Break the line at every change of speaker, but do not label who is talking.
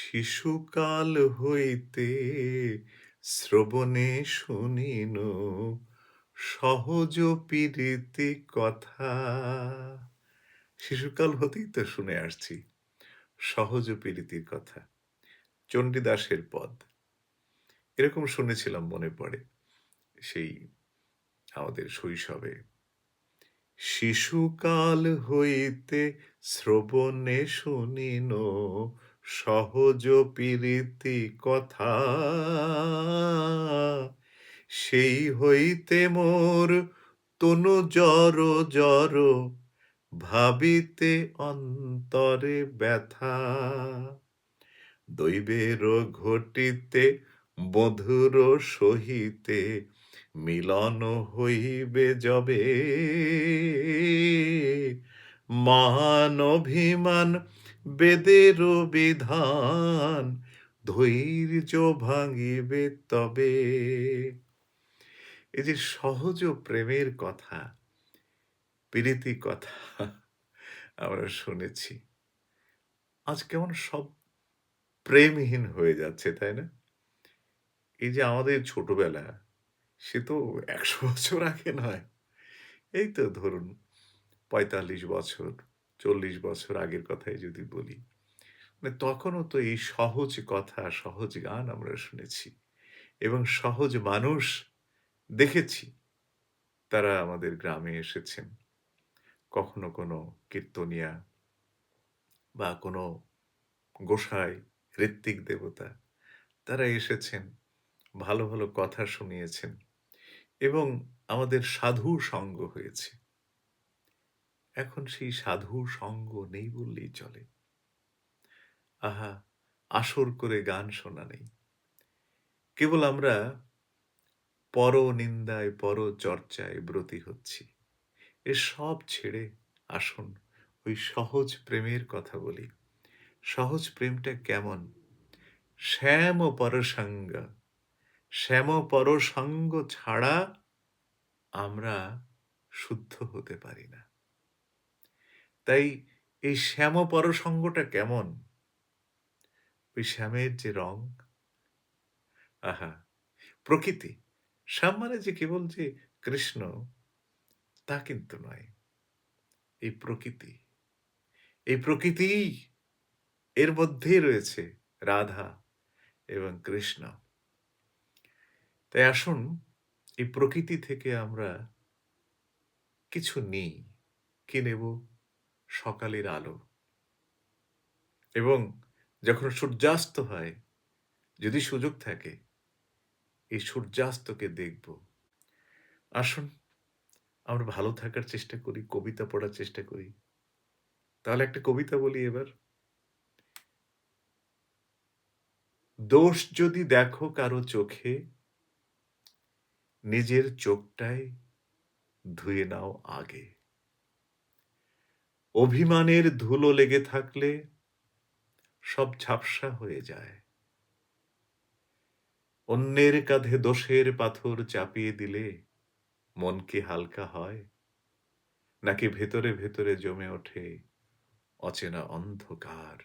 শিশুকাল হইতে শ্রবণে শুনিন সহজ পীড়িতি কথা। শিশুকাল হতেই তো শুনে আসছি সহজ পীড়িতির কথা। চণ্ডীদাসের পদ। এরকম শুনেছিলাম মনে পড়ে সেই আমাদের শৈশবে। শিশুকাল হইতে শ্রবণে শুনিন সহজ পীড়িতি কথা, সেই হইতে মোর তনু জড় জড় ভাবিতে অন্তরে ব্যথা। দৈবের ঘটিতে বধুর সহিতে মিলন হইবে যবে, মান অভিমান বেদের বিধান ধৈর্য ভাঙিবে তবে। এই যে সহজ প্রেমের কথা, প্রীতি কথা আমরা শুনেছি, আজ কেমন সব প্রেমহীন হয়ে যাচ্ছে, তাই না? এই যে আমাদের ছোটবেলা, সে তো ১০০ বছর আগে নয়। এই তো ধরুন ৪৫ বছর, ৪০ বছর আগের কথাই যদি বলি। মানে তখনও তো এই সহজ কথা, সহজ গান আমরা শুনেছি এবং সহজ মানুষ দেখেছি। তারা আমাদের গ্রামে এসেছেন। কখনো কোনো কীর্তনিয়া বা কোনো গোসাই, ঋত্বিক দেবতা, তারা এসেছেন, ভালো, ভালো কথা শুনিয়েছেন এবং আমাদের সাধু সঙ্গ হয়েছে। এখন সেই সাধু সঙ্গ নেই বললেই চলে। আহা! আসর করে গান শোনা নেই। কেবল আমরা পরনিন্দায়, পরচর্চায় ব্রতী হচ্ছি। এসব ছেড়ে আসুন ওই সহজ প্রেমের কথা বলি। সহজ প্রেমটা কেমন? শ্যাম পরসঙ্গ। শ্যাম পরসঙ্গ ছাড়া আমরা শুদ্ধ হতে পারি না। তাই এই শ্যাম পরসঙ্গটা কেমন? ওই শ্যামের যে রং, আহা! প্রকৃতি। শ্যাম মানে যে কেবল যে কৃষ্ণ, তা কিন্তু নয়। এই প্রকৃতি। এই প্রকৃতিই এর মধ্যেই রয়েছে রাধা এবং কৃষ্ণ। তাই আসুন এই প্রকৃতি থেকে আমরা কিছু নিই। কি নেব? সকালের আলো এবং যখন সূর্যাস্ত হয়, যদি সুযোগ থাকে, এই সূর্যাস্তকে দেখব। আসুন আমরা ভালো থাকার চেষ্টা করি, কবিতা পড়ার চেষ্টা করি। তাহলে একটা কবিতা বলি এবার। দোষ যদি দেখো কারো চোখে, নিজের চোখটাই ধুয়ে নাও আগে। অভিমানের ধুলো লেগে থাকলে সব ঝাপসা হয়ে যায়। অন্যের কাঁধে দোষের পাথর চাপিয়ে দিলে মন কি হালকা হয়? নাকি ভেতরে, ভেতরে জমে ওঠে অচেনা অন্ধকার?